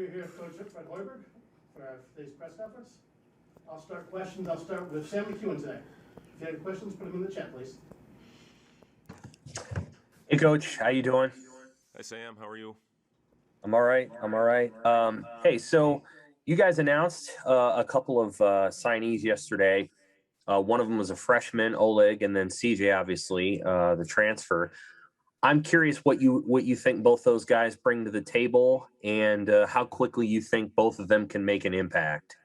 We're here with Coach Fred Hoiberg for today's press conference. I'll start questions. I'll start with Sam McEwen today. If you have questions, put them in the chat, please. Hey, Coach. How you doing? Hi, Sam. How are you? I'm all right. Hey, so you guys announced a couple of signees yesterday. One of them was a freshman, Oleg, and then CJ, obviously, the transfer. I'm curious what you think both those guys bring to the table, and how quickly you think both of them can make an impact.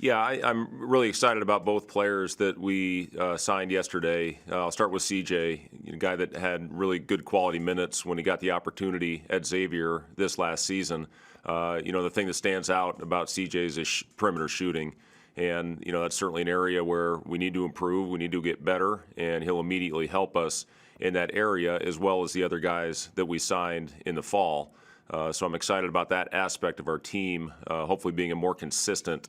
Yeah, I'm really excited about both players that we signed yesterday. I'll start with CJ, a guy that had really good quality minutes when he got the opportunity at Xavier this last season. The thing that stands out about CJ is perimeter shooting. And, that's certainly an area where we need to improve, we need to get better, and he'll immediately help us in that area, as well as the other guys that we signed in the fall. So I'm excited about that aspect of our team, hopefully being a more consistent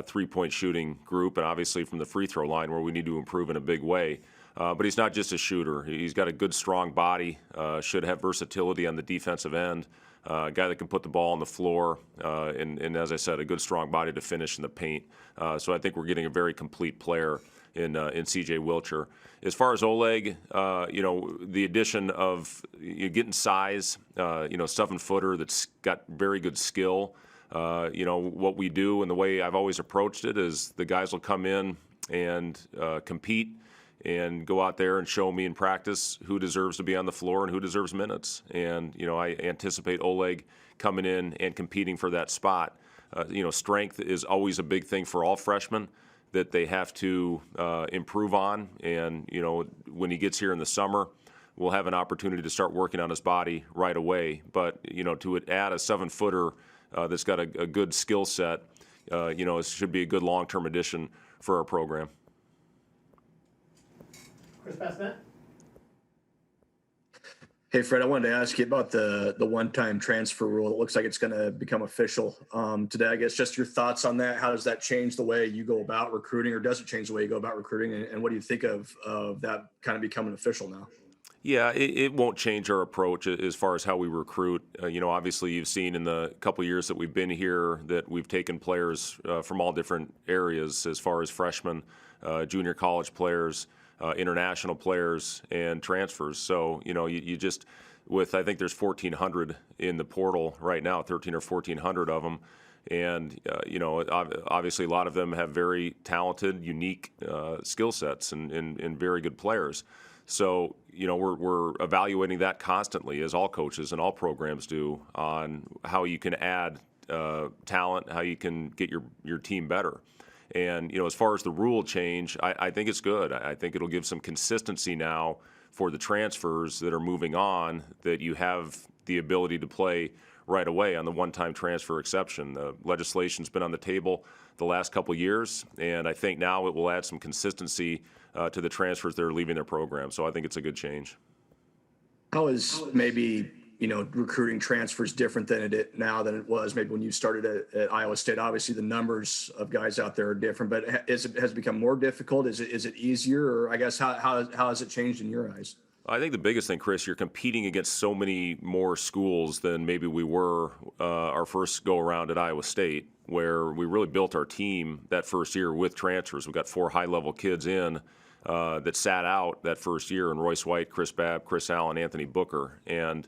three-point shooting group, and obviously from the free throw line where we need to improve in a big way. But he's not just a shooter. He's got a good, strong body, should have versatility on the defensive end, a guy that can put the ball on the floor, and as I said, a good, strong body to finish in the paint. So I think we're getting a very complete player in C.J. Wilcher. As far as Oleg, the addition of getting size, 7-footer that's got very good skill. What we do and the way I've always approached it is the guys will come in and compete and go out there and show me in practice who deserves to be on the floor and who deserves minutes. And, I anticipate Oleg coming in and competing for that spot. Strength is always a big thing for all freshmen that they have to improve on. And, when he gets here in the summer, we'll have an opportunity to start working on his body right away. But, to add a 7-footer that's got a good skill set, it should be a good long-term addition for our program. Chris Bassett. Hey, Fred, I wanted to ask you about the one-time transfer rule. It looks like it's going to become official today. I guess just your thoughts on that. How does that change the way you go about recruiting, or does it change the way you go about recruiting? And what do you think of that kind of becoming official now? Yeah, it won't change our approach as far as how we recruit. Obviously you've seen in the couple years that we've been here that we've taken players from all different areas as far as freshmen, junior college players, international players, and transfers. So, you just, I think there's 1,400 in the portal right now, 1,300 or 1,400 of them. And, obviously a lot of them have very talented, unique skill sets and very good players. So, we're evaluating that constantly, as all coaches and all programs do, on how you can add talent, how you can get your team better. And, as far as the rule change, I think it's good. I think it'll give some consistency now for the transfers that are moving on, that you have the ability to play right away on the one-time transfer exception. The legislation's been on the table the last couple of years, and I think now it will add some consistency to the transfers that are leaving their program. So I think it's a good change. How is maybe, recruiting transfers different than than it was maybe when you started at Iowa State? Obviously, the numbers of guys out there are different, but has it become more difficult? Is it easier? Or I guess how has it changed in your eyes? I think the biggest thing, Chris, you're competing against so many more schools than maybe we were our first go-around at Iowa State, where we really built our team that first year with transfers. We got 4 high-level kids in that sat out that first year, and Royce White, Chris Babb, Chris Allen, Anthony Booker. And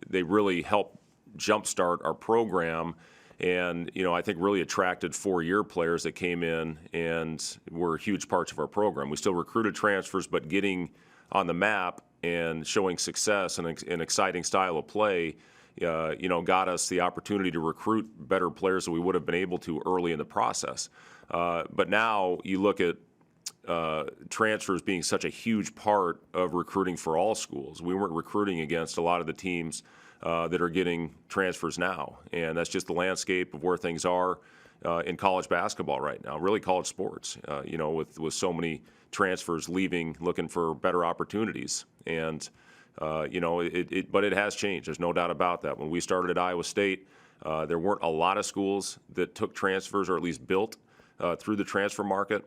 they really helped jumpstart our program, and I think really attracted 4-year players that came in and were huge parts of our program. We still recruited transfers, but getting on the map and showing success and an exciting style of play, got us the opportunity to recruit better players than we would have been able to early in the process. But now you look at transfers being such a huge part of recruiting for all schools. We weren't recruiting against a lot of the teams that are getting transfers now, and that's just the landscape of where things are in college basketball right now, really college sports, with so many transfers leaving looking for better opportunities. And, but it has changed. There's no doubt about that. When we started at Iowa State, there weren't a lot of schools that took transfers, or at least built through the transfer market.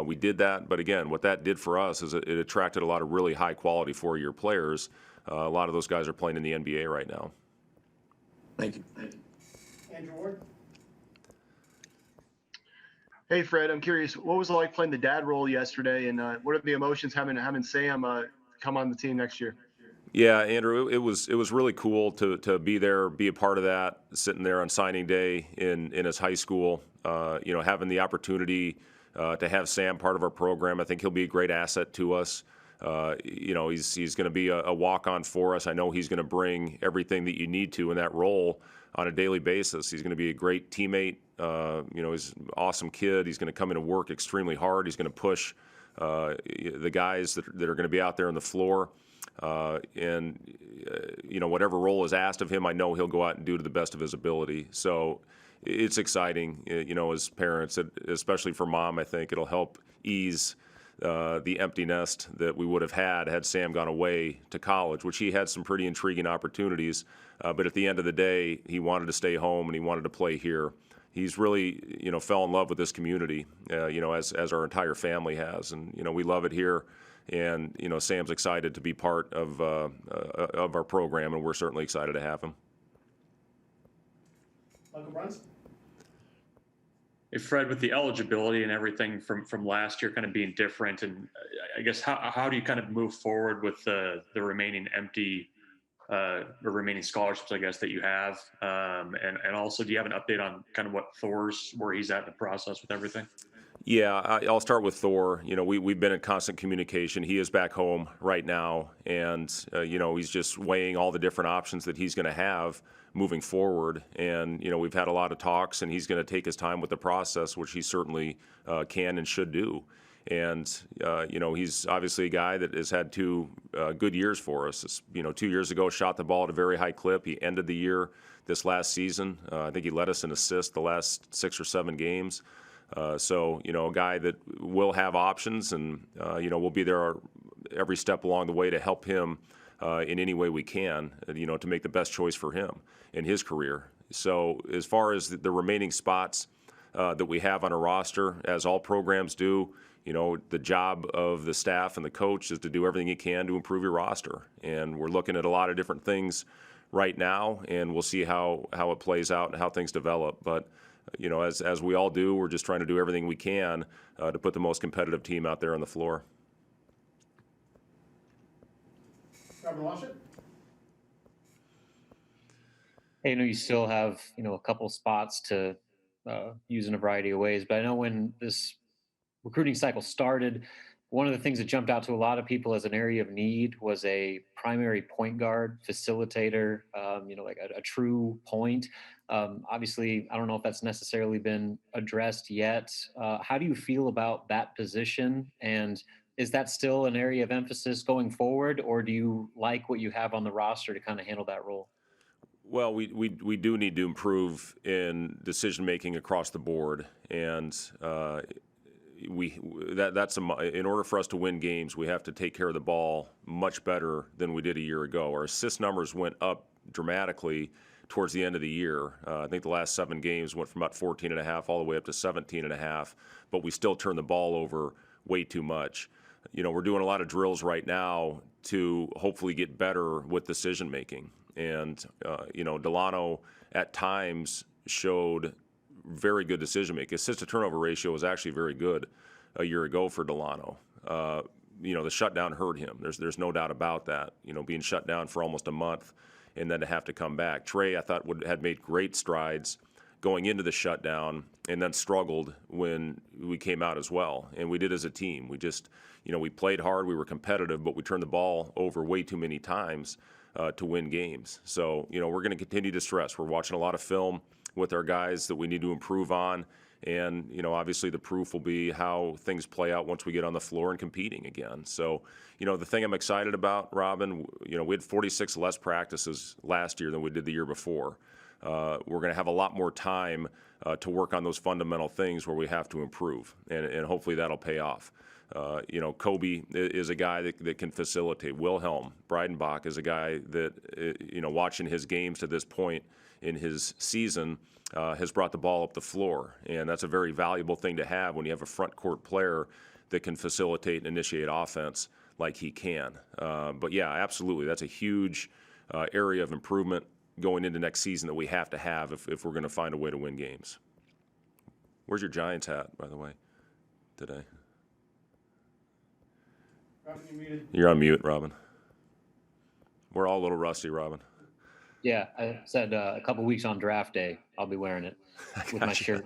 We did that, but again, what that did for us is it attracted a lot of really high-quality 4-year players. A lot of those guys are playing in the NBA right now. Thank you. Andrew Ward. Hey Fred, I'm curious, what was it like playing the dad role yesterday, and what are the emotions having Sam come on the team next year? Yeah, Andrew, it was really cool to be there, be a part of that, sitting there on signing day in his high school. Having the opportunity to have Sam part of our program, I think he'll be a great asset to us. He's going to be a walk-on for us. I know he's going to bring everything that you need to in that role on a daily basis. He's going to be a great teammate. He's an awesome kid. He's going to come into work extremely hard. He's going to push the guys that are going to be out there on the floor. Whatever role is asked of him, I know he'll go out and do to the best of his ability. So it's exciting, as parents, especially for Mom. I think it'll help ease the empty nest that we would have had Sam gone away to college, which he had some pretty intriguing opportunities. But at the end of the day, he wanted to stay home and he wanted to play here. He's really, fell in love with this community, as our entire family has. And, we love it here. And, Sam's excited to be part of our program, and we're certainly excited to have him. Michael Bruns. Hey, Fred, with the eligibility and everything from last year kind of being different, and I guess how do you kind of move forward with the remaining remaining scholarships, I guess, that you have? And also, do you have an update on kind of where he's at in the process with everything? Yeah, I'll start with Thor. We've been in constant communication. He is back home right now, and he's just weighing all the different options that he's going to have moving forward. And we've had a lot of talks, and he's going to take his time with the process, which he certainly can and should do. And he's obviously a guy that has had two good years for us. 2 years ago, shot the ball at a very high clip. He ended the year this last season. I think he led us in assists the last 6 or 7 games. So, a guy that will have options, and, we'll be there every step along the way to help him in any way we can, to make the best choice for him in his career. So as far as the remaining spots that we have on a roster, as all programs do, the job of the staff and the coach is to do everything you can to improve your roster. And we're looking at a lot of different things right now, and we'll see how it plays out and how things develop. But as we all do, we're just trying to do everything we can to put the most competitive team out there on the floor. Robert Washut. Hey, I know you still have, a couple spots to use in a variety of ways, but I know when this recruiting cycle started, one of the things that jumped out to a lot of people as an area of need was a primary point guard, facilitator, like a true point. Obviously, I don't know if that's necessarily been addressed yet. How do you feel about that position? And is that still an area of emphasis going forward, or do you like what you have on the roster to kind of handle that role? Well, we do need to improve in decision making across the board, and in order for us to win games, we have to take care of the ball much better than we did a year ago. Our assist numbers went up dramatically towards the end of the year. I think the last 7 games went from about 14.5 all the way up to 17.5, but we still turn the ball over way too much. We're doing a lot of drills right now to hopefully get better with decision making. And, Delano at times showed very good decision making. Assist to turnover ratio was actually very good a year ago for Delano. The shutdown hurt him. There's no doubt about that. Being shut down for almost a month and then to have to come back. Trey, I thought, had made great strides going into the shutdown and then struggled when we came out as well. And we did as a team. We just, we played hard, we were competitive, but we turned the ball over way too many times to win games. So, we're going to continue to stress. We're watching a lot of film with our guys that we need to improve on. And, obviously the proof will be how things play out once we get on the floor and competing again. So, the thing I'm excited about, Robin, we had 46 less practices last year than we did the year before. We're going to have a lot more time to work on those fundamental things where we have to improve, and hopefully that'll pay off. Kobe is a guy that can facilitate. Wilhelm Breidenbach is a guy that, watching his games to this point in his season, has brought the ball up the floor. And that's a very valuable thing to have when you have a front court player that can facilitate and initiate offense like he can. But yeah, absolutely. That's a huge area of improvement going into next season that we have to have if we're going to find a way to win games. Where's your Giants hat, by the way, today? Robin, you muted. You're on mute, Robin. We're all a little rusty, Robin. Yeah, I said a couple weeks on draft day, I'll be wearing it with my shirt,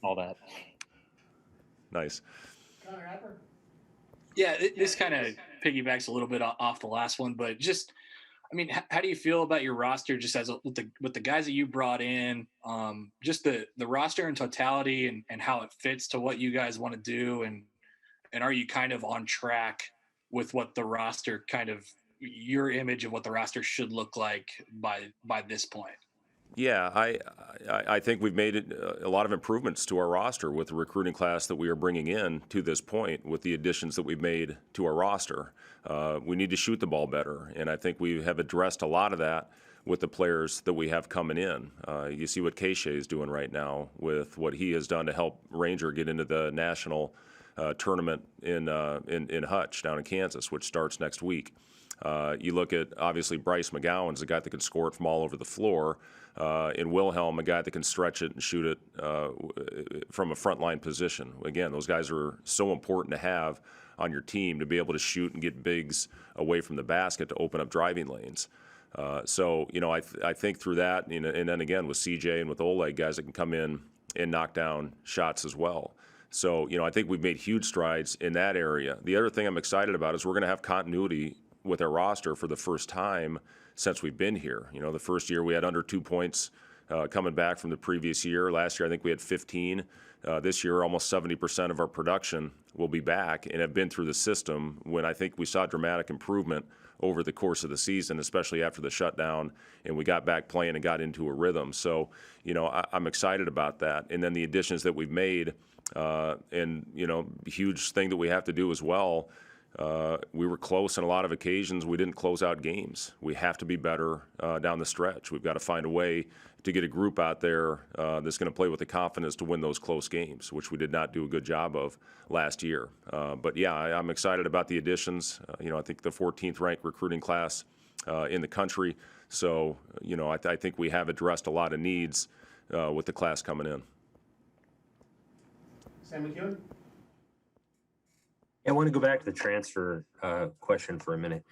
all that. Nice. Connor Happer? Yeah, this kind of piggybacks a little bit off the last one, but just, I mean, how do you feel about your roster just with the guys that you brought in, just the roster in totality and how it fits to what you guys want to do, and are you kind of on track with what the roster kind of your image of what the roster should look like by this point? Yeah, I think we've made a lot of improvements to our roster with the recruiting class that we are bringing in to this point with the additions that we've made to our roster. We need to shoot the ball better, and I think we have addressed a lot of that with the players that we have coming in. You see what Keisha is doing right now with what he has done to help Ranger get into the national tournament in Hutch down in Kansas, which starts next week. You look at, obviously, Bryce McGowan's a guy that can score it from all over the floor. In Wilhelm, a guy that can stretch it and shoot it from a frontline position. Again, those guys are so important to have on your team to be able to shoot and get bigs away from the basket to open up driving lanes. So, I think through that, and then again with CJ and with Oleg, guys that can come in and knock down shots as well. So, I think we've made huge strides in that area. The other thing I'm excited about is we're going to have continuity with our roster for the first time since we've been here. The first year we had under 2 points coming back from the previous year. Last year I think we had 15. This year almost 70% of our production will be back and have been through the system, when I think we saw dramatic improvement over the course of the season, especially after the shutdown, and we got back playing and got into a rhythm. So, I'm excited about that. And then the additions that we've made, and, huge thing that we have to do as well, we were close on a lot of occasions. We didn't close out games. We have to be better down the stretch. We've got to find a way to get a group out there that's going to play with the confidence to win those close games, which we did not do a good job of last year. But yeah, I'm excited about the additions. I think the 14th ranked recruiting class in the country. So, I think we have addressed a lot of needs with the class coming in. Sam McEwen? I want to go back to the transfer question for a minute.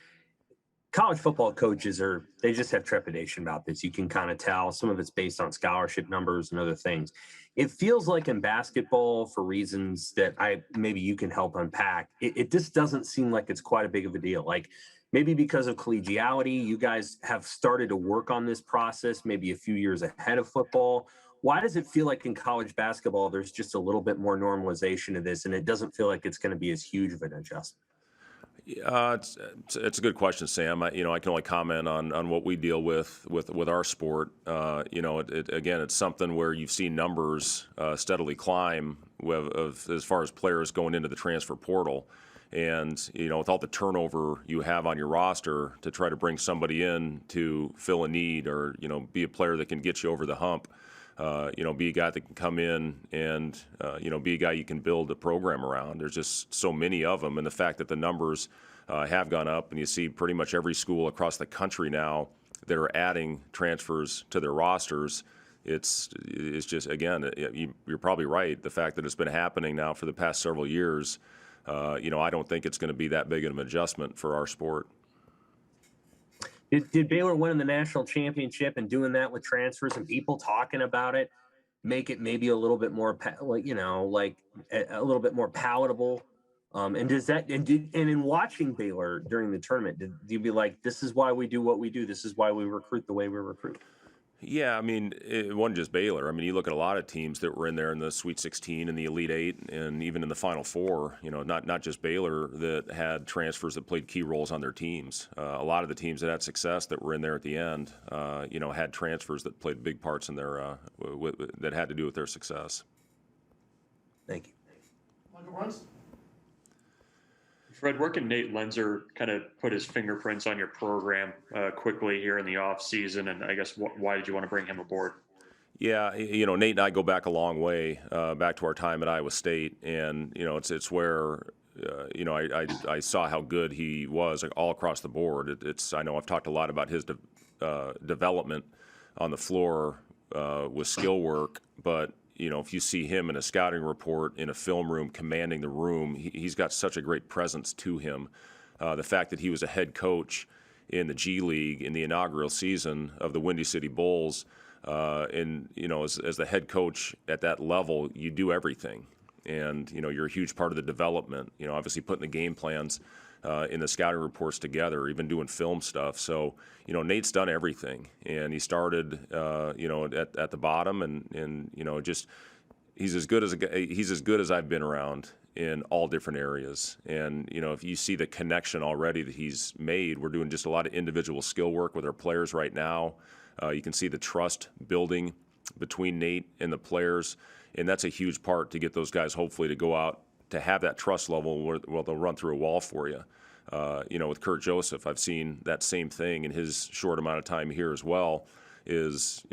College football coaches they just have trepidation about this. You can kind of tell. Some of it's based on scholarship numbers and other things. It feels like in basketball, for reasons that maybe you can help unpack, it just doesn't seem like it's quite a big of a deal. Like maybe because of collegiality, you guys have started to work on this process maybe a few years ahead of football. Why does it feel like in college basketball there's just a little bit more normalization of this, and it doesn't feel like it's going to be as huge of an adjustment? It's a good question, Sam. I can only comment on what we deal with our sport. Again, it's something where you've seen numbers steadily climb as far as players going into the transfer portal. And, with all the turnover you have on your roster to try to bring somebody in to fill a need or, be a player that can get you over the hump, be a guy that can come in and, be a guy you can build a program around. There's just so many of them. And the fact that the numbers have gone up, and you see pretty much every school across the country now that are adding transfers to their rosters, it's just, again, you're probably right. The fact that it's been happening now for the past several years, I don't think it's going to be that big of an adjustment for our sport. Did Baylor win the national championship and doing that with transfers and people talking about it make it maybe a little bit more, a little bit more palatable? And does that and in watching Baylor during the tournament, did you be like, this is why we do what we do? This is why we recruit the way we recruit? Yeah, I mean, it wasn't just Baylor. I mean, you look at a lot of teams that were in there in the Sweet 16 and the Elite Eight and even in the Final Four, not just Baylor that had transfers that played key roles on their teams. A lot of the teams that had success that were in there at the end, had transfers that played big parts in their, that had to do with their success. Thank you. Michael Bruns? Fred, where can Nate Lenzer kind of put his fingerprints on your program quickly here in the off season? And I guess why did you want to bring him aboard? Yeah, Nate and I go back a long way, back to our time at Iowa State, and it's where I saw how good he was all across the board. I know I've talked a lot about his development on the floor with skill work, but if you see him in a scouting report in a film room commanding the room, he's got such a great presence to him. The fact that he was a head coach in the G League in the inaugural season of the Windy City Bulls, and as the head coach at that level, you do everything, and you're a huge part of the development. Obviously putting the game plans in the scouting reports together, even doing film stuff. So Nate's done everything, and he started at the bottom, and just he's as good as I've been around in all different areas. And if you see the connection already that he's made, we're doing just a lot of individual skill work with our players right now. You can see the trust building between Nate and the players, and that's a huge part to get those guys hopefully to go out to have that trust level where they'll run through a wall for you. With Kurt Joseph, I've seen that same thing in his short amount of time here as well, is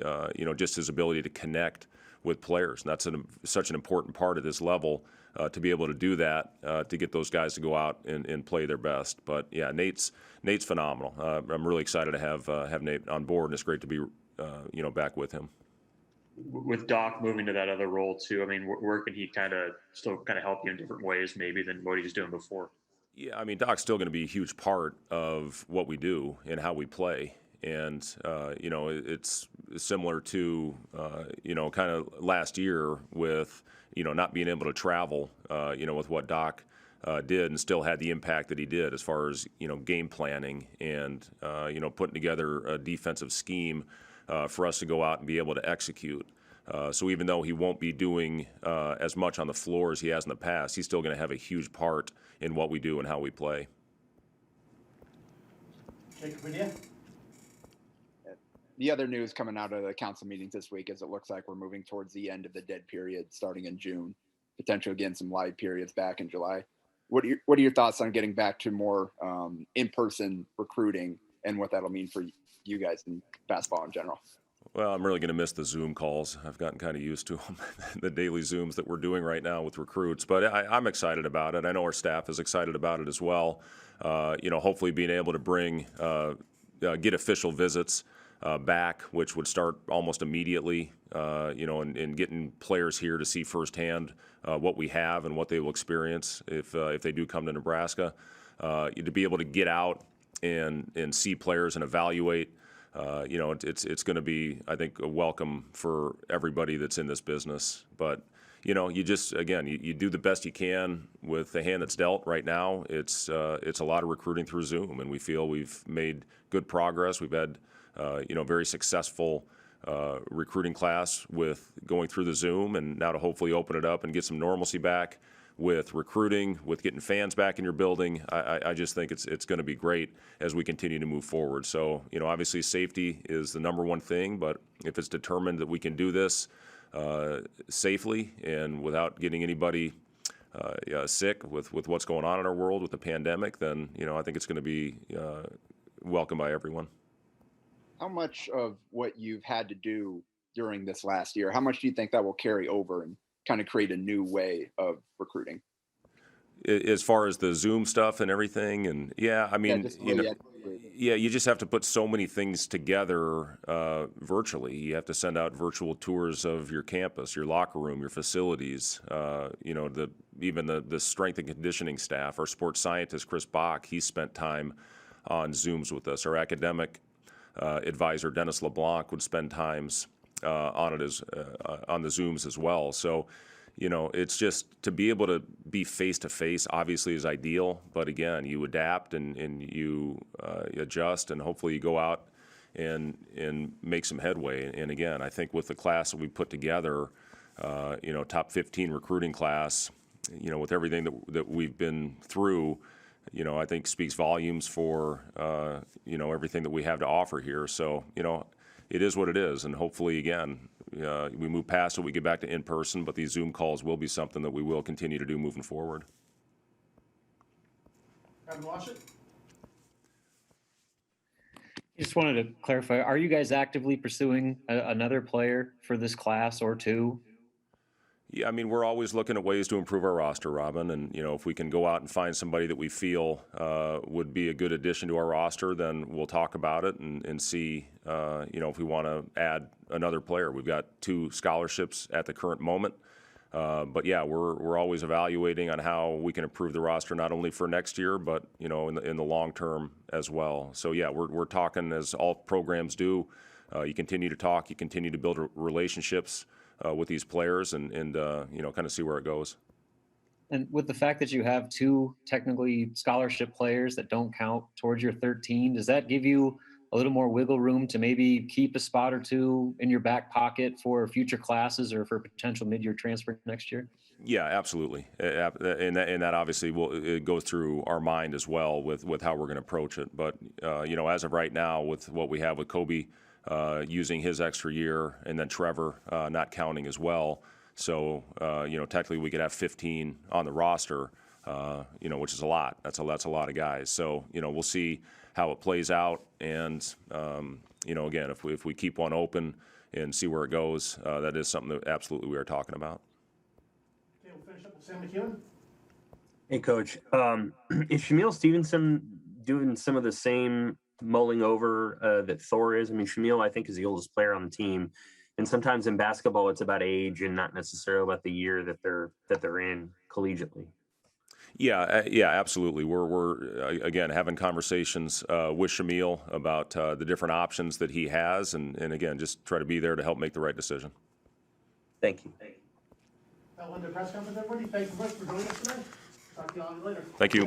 just his ability to connect with players. And that's such an important part of this level, to be able to do that, to get those guys to go out and play their best. But yeah, Nate's phenomenal. I'm really excited to have Nate on board, and it's great to be back with him. With Doc moving to that other role too, I mean, where can he still help you in different ways maybe than what he was doing before? Yeah, I mean, Doc's still going to be a huge part of what we do and how we play. And, it's similar to, kind of last year with, not being able to travel, with what Doc did, and still had the impact that he did as far as, game planning and, putting together a defensive scheme for us to go out and be able to execute. So even though he won't be doing as much on the floor as he has in the past, he's still going to have a huge part in what we do and how we play. Jacob Whittier? The other news coming out of the council meetings this week is it looks like we're moving towards the end of the dead period starting in June, potentially getting some live periods back in July. What are your thoughts on getting back to more in-person recruiting and what that'll mean for you guys in basketball in general? Well, I'm really going to miss the Zoom calls. I've gotten kind of used to them, the daily Zooms that we're doing right now with recruits. But I'm excited about it. I know our staff is excited about it as well. Hopefully being able to bring, get official visits back, which would start almost immediately, and getting players here to see firsthand what we have and what they will experience if they do come to Nebraska. To be able to get out and see players and evaluate. It's going to be, I think, a welcome for everybody that's in this business. But, you just, again, you do the best you can with the hand that's dealt right now. It's a lot of recruiting through Zoom, and we feel we've made good progress. We've had, very successful recruiting class with going through the Zoom, and now to hopefully open it up and get some normalcy back with recruiting, with getting fans back in your building. I just think it's going to be great as we continue to move forward. So, obviously safety is the number one thing, but if it's determined that we can do this safely and without getting anybody sick with what's going on in our world with the pandemic, then, I think it's going to be welcomed by everyone. How much of what you've had to do during this last year, how much do you think that will carry over and kind of create a new way of recruiting? As far as the Zoom stuff and everything, and you just have to put so many things together virtually. You have to send out virtual tours of your campus, your locker room, your facilities. Even the strength and conditioning staff. Our sports scientist Chris Bach, he spent time on Zooms with us. Our academic advisor Dennis LeBlanc would spend times on the Zooms as well. So, it's just to be able to be face-to-face obviously is ideal, but again, you adapt and you adjust, and hopefully you go out and make some headway. And again, I think with the class that we put together, top 15 recruiting class, with everything that we've been through, I think speaks volumes for, everything that we have to offer here. So, it is what it is, and hopefully, again, we move past it, we get back to in-person, but these Zoom calls will be something that we will continue to do moving forward. Kevin Washit? Just wanted to clarify, are you guys actively pursuing another player for this class or two? Yeah, I mean, we're always looking at ways to improve our roster, Robin. And, if we can go out and find somebody that we feel would be a good addition to our roster, then we'll talk about it and see, if we want to add another player. We've got 2 scholarships at the current moment. But yeah, we're always evaluating on how we can improve the roster, not only for next year, but, in the long term as well. So yeah, we're talking as all programs do. You continue to talk, you continue to build relationships with these players and kind of see where it goes. And with the fact that you have 2 technically scholarship players that don't count towards your 13, does that give you a little more wiggle room to maybe keep a spot or 2 in your back pocket for future classes or for potential mid-year transfer next year? Yeah, absolutely. And that obviously it goes through our mind as well with how we're going to approach it. But, as of right now, with what we have with Kobe using his extra year and then Trevor not counting as well. So, technically we could have 15 on the roster, which is a lot. That's a lot of guys. So, we'll see how it plays out. And, again, if we keep one open and see where it goes, that is something that absolutely we are talking about. Okay, we'll finish up with Sam McEwen. Hey, Coach. Is Shamil Stevenson doing some of the same mulling over that Thor is? I mean, Shamil, I think, is the oldest player on the team, and sometimes in basketball, it's about age and not necessarily about the year that they're in collegiately. Yeah, absolutely. We're again having conversations with Shamil about the different options that he has, and again, just try to be there to help make the right decision. Thank you. That will end the press conference, everybody. Thank you much for joining us today. Talk to you all later. Thank you.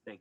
Okay.